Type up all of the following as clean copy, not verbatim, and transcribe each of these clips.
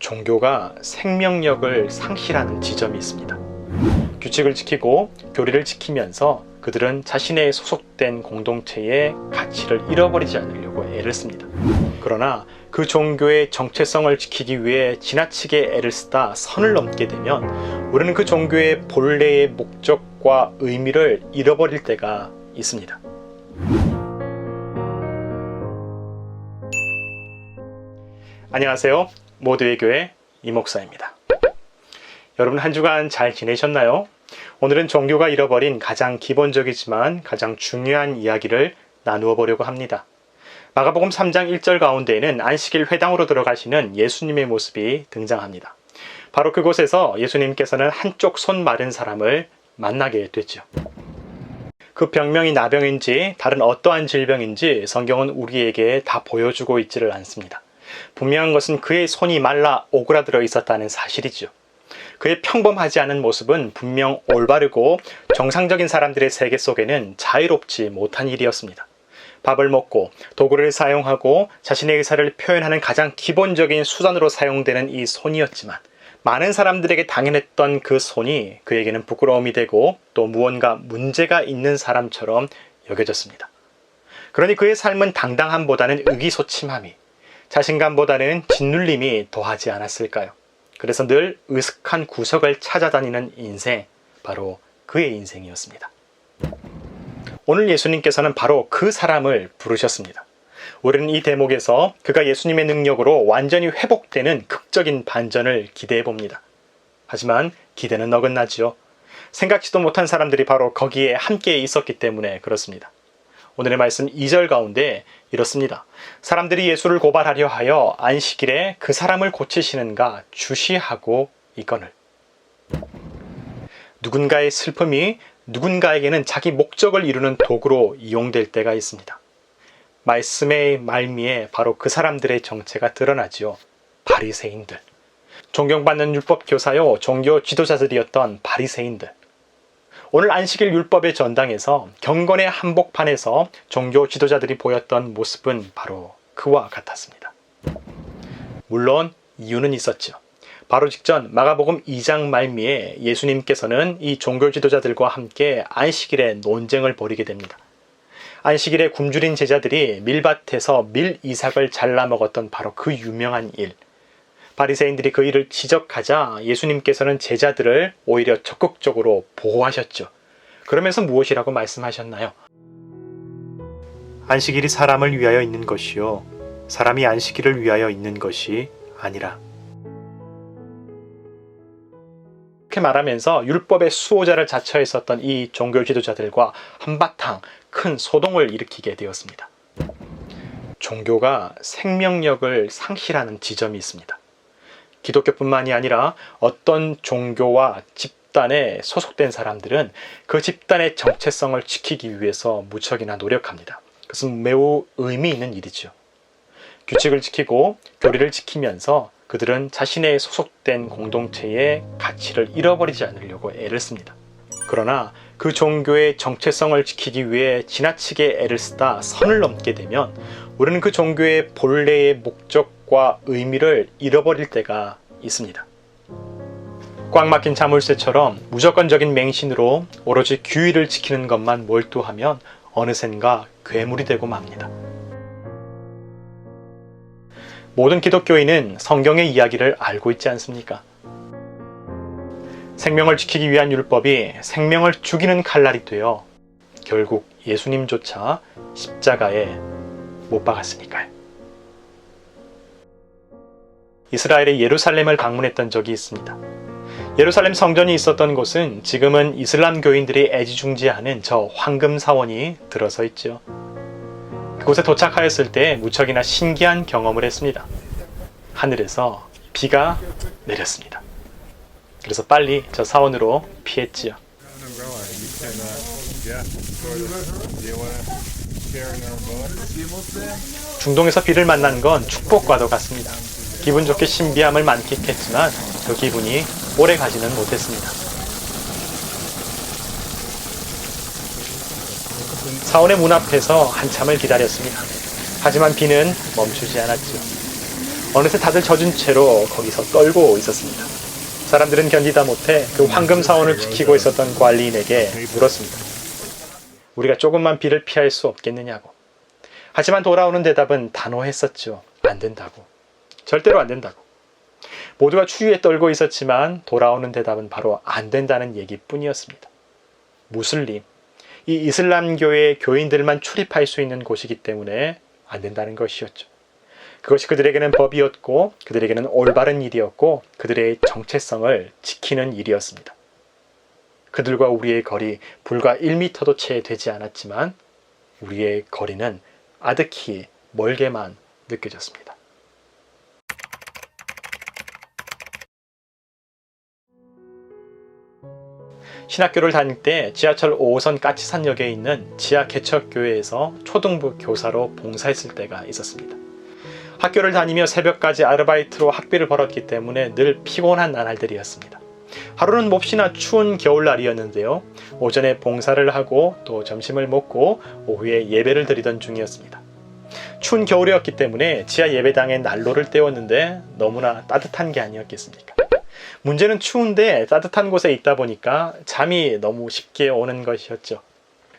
종교가 생명력을 상실하는 지점이 있습니다. 규칙을 지키고 교리를 지키면서 그들은 자신의 소속된 공동체의 가치를 잃어버리지 않으려고 애를 씁니다. 그러나 그 종교의 정체성을 지키기 위해 지나치게 애를 쓰다 선을 넘게 되면 우리는 그 종교의 본래의 목적과 의미를 잃어버릴 때가 있습니다. 안녕하세요. 모두의 교회 이목사입니다. 여러분 한 주간 잘 지내셨나요? 오늘은 종교가 잃어버린 가장 기본적이지만 가장 중요한 이야기를 나누어 보려고 합니다. 마가복음 3장 1절 가운데에는 안식일 회당으로 들어가시는 예수님의 모습이 등장합니다. 바로 그곳에서 예수님께서는 한쪽 손 마른 사람을 만나게 됐죠. 그 병명이 나병인지 다른 어떠한 질병인지 성경은 우리에게 다 보여주고 있지를 않습니다. 분명한 것은 그의 손이 말라 오그라들어 있었다는 사실이죠. 그의 평범하지 않은 모습은 분명 올바르고 정상적인 사람들의 세계 속에는 자유롭지 못한 일이었습니다. 밥을 먹고 도구를 사용하고 자신의 의사를 표현하는 가장 기본적인 수단으로 사용되는 이 손이었지만 많은 사람들에게 당연했던 그 손이 그에게는 부끄러움이 되고 또 무언가 문제가 있는 사람처럼 여겨졌습니다. 그러니 그의 삶은 당당함보다는 의기소침함이, 자신감보다는 짓눌림이 더하지 않았을까요? 그래서 늘 으슥한 구석을 찾아다니는 인생, 바로 그의 인생이었습니다. 오늘 예수님께서는 바로 그 사람을 부르셨습니다. 우리는 이 대목에서 그가 예수님의 능력으로 완전히 회복되는 극적인 반전을 기대해 봅니다. 하지만 기대는 어긋나지요. 생각지도 못한 사람들이 바로 거기에 함께 있었기 때문에 그렇습니다. 오늘의 말씀 2절 가운데 이렇습니다. 사람들이 예수를 고발하려 하여 안식일에 그 사람을 고치시는가 주시하고 있거늘. 누군가의 슬픔이 누군가에게는 자기 목적을 이루는 도구로 이용될 때가 있습니다. 말씀의 말미에 바로 그 사람들의 정체가 드러나지요. 바리새인들. 존경받는 율법 교사요 종교 지도자들이었던 바리새인들. 오늘 안식일 율법의 전당에서 경건의 한복판에서 종교 지도자들이 보였던 모습은 바로 그와 같았습니다. 물론 이유는 있었죠. 바로 직전 마가복음 2장 말미에 예수님께서는 이 종교 지도자들과 함께 안식일에 논쟁을 벌이게 됩니다. 안식일에 굶주린 제자들이 밀밭에서 밀 이삭을 잘라 먹었던 바로 그 유명한 일. 바리새인들이 그 일을 지적하자 예수님께서는 제자들을 오히려 적극적으로 보호하셨죠. 그러면서 무엇이라고 말씀하셨나요? 안식일이 사람을 위하여 있는 것이요 사람이 안식일을 위하여 있는 것이 아니라. 이렇게 말하면서 율법의 수호자를 자처했었던 이 종교 지도자들과 한바탕 큰 소동을 일으키게 되었습니다. 종교가 생명력을 상실하는 지점이 있습니다. 기독교뿐만이 아니라 어떤 종교와 집단에 소속된 사람들은 그 집단의 정체성을 지키기 위해서 무척이나 노력합니다. 그것은 매우 의미 있는 일이죠. 규칙을 지키고 교리를 지키면서 그들은 자신의 소속된 공동체의 가치를 잃어버리지 않으려고 애를 씁니다. 그러나 그 종교의 정체성을 지키기 위해 지나치게 애를 쓰다 선을 넘게 되면 우리는 그 종교의 본래의 목적과 의미를 잃어버릴 때가 있습니다. 꽉 막힌 자물쇠처럼 무조건적인 맹신으로 오로지 규율을 지키는 것만 몰두하면 어느샌가 괴물이 되고 맙니다. 모든 기독교인은 성경의 이야기를 알고 있지 않습니까? 생명을 지키기 위한 율법이 생명을 죽이는 칼날이 되어 결국 예수님조차 십자가에 못 박았으니까요. 이스라엘의 예루살렘을 방문했던 적이 있습니다. 예루살렘 성전이 있었던 곳은 지금은 이슬람 교인들이 애지중지하는 저 황금 사원이 들어서 있죠. 그곳에 도착하였을 때 무척이나 신기한 경험을 했습니다. 하늘에서 비가 내렸습니다. 그래서 빨리 저 사원으로 피했지요. 중동에서 비를 만난 건 축복과도 같습니다. 기분 좋게 신비함을 만끽했지만 그 기분이 오래 가지는 못했습니다. 사원의 문 앞에서 한참을 기다렸습니다. 하지만 비는 멈추지 않았죠. 어느새 다들 젖은 채로 거기서 떨고 있었습니다. 사람들은 견디다 못해 그 황금 사원을 지키고 있었던 관리인에게 물었습니다. 우리가 조금만 비를 피할 수 없겠느냐고. 하지만 돌아오는 대답은 단호했었죠. 안 된다고. 절대로 안 된다고. 모두가 추위에 떨고 있었지만 돌아오는 대답은 바로 안 된다는 얘기뿐이었습니다. 무슬림, 이 이슬람교의 교인들만 출입할 수 있는 곳이기 때문에 안 된다는 것이었죠. 그것이 그들에게는 법이었고 그들에게는 올바른 일이었고 그들의 정체성을 지키는 일이었습니다. 그들과 우리의 거리 불과 1m도 채 되지 않았지만 우리의 거리는 아득히 멀게만 느껴졌습니다. 신학교를 다닐 때 지하철 5호선 까치산역에 있는 지하개척교회에서 초등부 교사로 봉사했을 때가 있었습니다. 학교를 다니며 새벽까지 아르바이트로 학비를 벌었기 때문에 늘 피곤한 나날들이었습니다. 하루는 몹시나 추운 겨울날이었는데요. 오전에 봉사를 하고 또 점심을 먹고 오후에 예배를 드리던 중이었습니다. 추운 겨울이었기 때문에 지하 예배당에 난로를 때웠는데 너무나 따뜻한 게 아니었겠습니까? 문제는 추운데 따뜻한 곳에 있다 보니까 잠이 너무 쉽게 오는 것이었죠.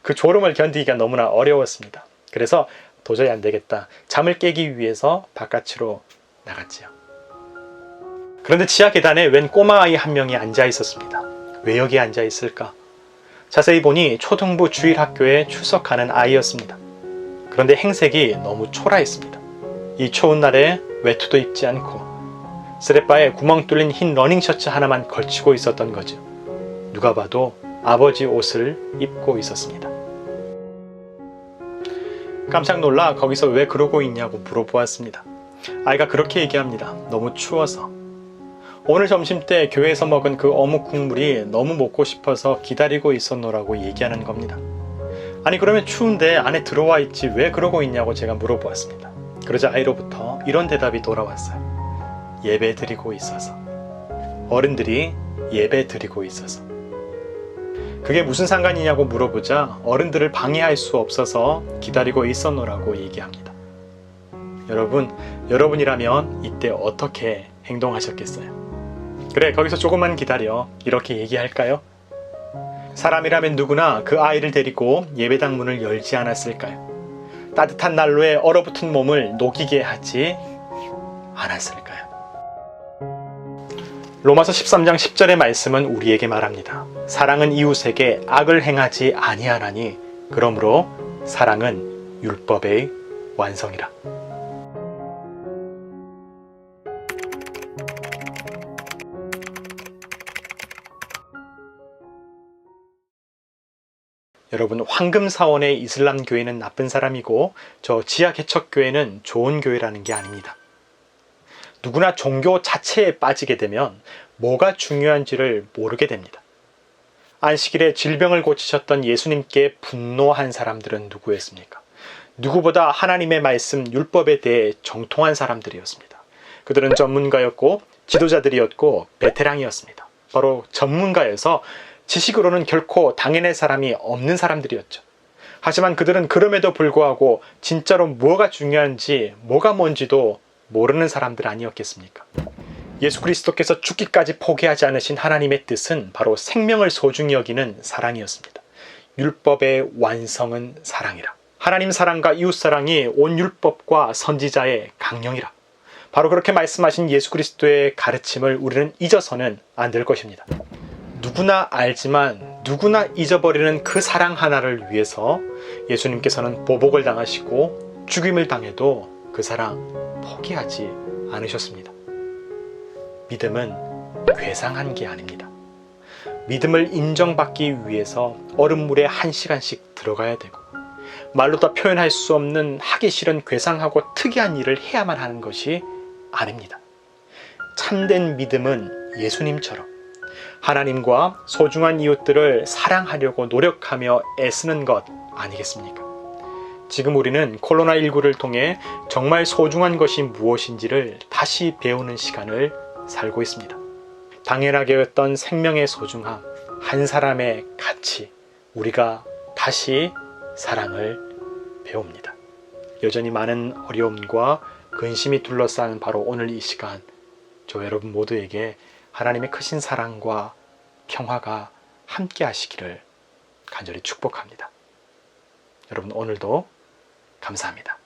그 졸음을 견디기가 너무나 어려웠습니다. 그래서 도저히 안 되겠다. 잠을 깨기 위해서 바깥으로 나갔지요. 그런데 지하 계단에 웬 꼬마아이 한 명이 앉아 있었습니다. 왜 여기 앉아 있을까? 자세히 보니 초등부 주일학교에 출석하는 아이였습니다. 그런데 행색이 너무 초라했습니다. 이 추운 날에 외투도 입지 않고 스레바에 구멍 뚫린 흰 러닝 셔츠 하나만 걸치고 있었던 거죠. 누가 봐도 아버지 옷을 입고 있었습니다. 깜짝 놀라 거기서 왜 그러고 있냐고 물어보았습니다. 아이가 그렇게 얘기합니다. 너무 추워서. 오늘 점심때 교회에서 먹은 그 어묵 국물이 너무 먹고 싶어서 기다리고 있었노라고 얘기하는 겁니다. 아니 그러면 추운데 안에 들어와 있지 왜 그러고 있냐고 제가 물어보았습니다. 그러자 아이로부터 이런 대답이 돌아왔어요. 예배 드리고 있어서. 어른들이 예배 드리고 있어서. 그게 무슨 상관이냐고 물어보자 어른들을 방해할 수 없어서 기다리고 있었노라고 얘기합니다. 여러분이라면 이때 어떻게 행동하셨겠어요? 그래, 거기서 조금만 기다려. 이렇게 얘기할까요? 사람이라면 누구나 그 아이를 데리고 예배당 문을 열지 않았을까요? 따뜻한 난로에 얼어붙은 몸을 녹이게 하지 않았을까요? 로마서 13장 10절의 말씀은 우리에게 말합니다. 사랑은 이웃에게 악을 행하지 아니하나니 그러므로 사랑은 율법의 완성이라. 여러분, 황금사원의 이슬람 교회는 나쁜 사람이고 저 지하 개척교회는 좋은 교회라는 게 아닙니다. 누구나 종교 자체에 빠지게 되면 뭐가 중요한지를 모르게 됩니다. 안식일에 질병을 고치셨던 예수님께 분노한 사람들은 누구였습니까? 누구보다 하나님의 말씀 율법에 대해 정통한 사람들이었습니다. 그들은 전문가였고 지도자들이었고 베테랑이었습니다. 바로 전문가여서 지식으로는 결코 당해낼 사람이 없는 사람들이었죠. 하지만 그들은 그럼에도 불구하고 진짜로 뭐가 중요한지 뭐가 뭔지도 모르는 사람들 아니었겠습니까? 예수 그리스도께서 죽기까지 포기하지 않으신 하나님의 뜻은 바로 생명을 소중히 여기는 사랑이었습니다. 율법의 완성은 사랑이라. 하나님 사랑과 이웃 사랑이 온 율법과 선지자의 강령이라. 바로 그렇게 말씀하신 예수 그리스도의 가르침을 우리는 잊어서는 안 될 것입니다. 누구나 알지만 누구나 잊어버리는 그 사랑 하나를 위해서 예수님께서는 보복을 당하시고 죽임을 당해도 그 사랑 포기하지 않으셨습니다. 믿음은 괴상한 게 아닙니다. 믿음을 인정받기 위해서 얼음물에 1시간씩 들어가야 되고 말로 다 표현할 수 없는 하기 싫은 괴상하고 특이한 일을 해야만 하는 것이 아닙니다. 참된 믿음은 예수님처럼 하나님과 소중한 이웃들을 사랑하려고 노력하며 애쓰는 것 아니겠습니까? 지금 우리는 코로나19를 통해 정말 소중한 것이 무엇인지를 다시 배우는 시간을 살고 있습니다. 당연하게 였던 생명의 소중함, 한 사람의 가치, 우리가 다시 사랑을 배웁니다. 여전히 많은 어려움과 근심이 둘러싸는 바로 오늘 이 시간, 저 여러분 모두에게 하나님의 크신 사랑과 평화가 함께 하시기를 간절히 축복합니다. 여러분 오늘도 감사합니다.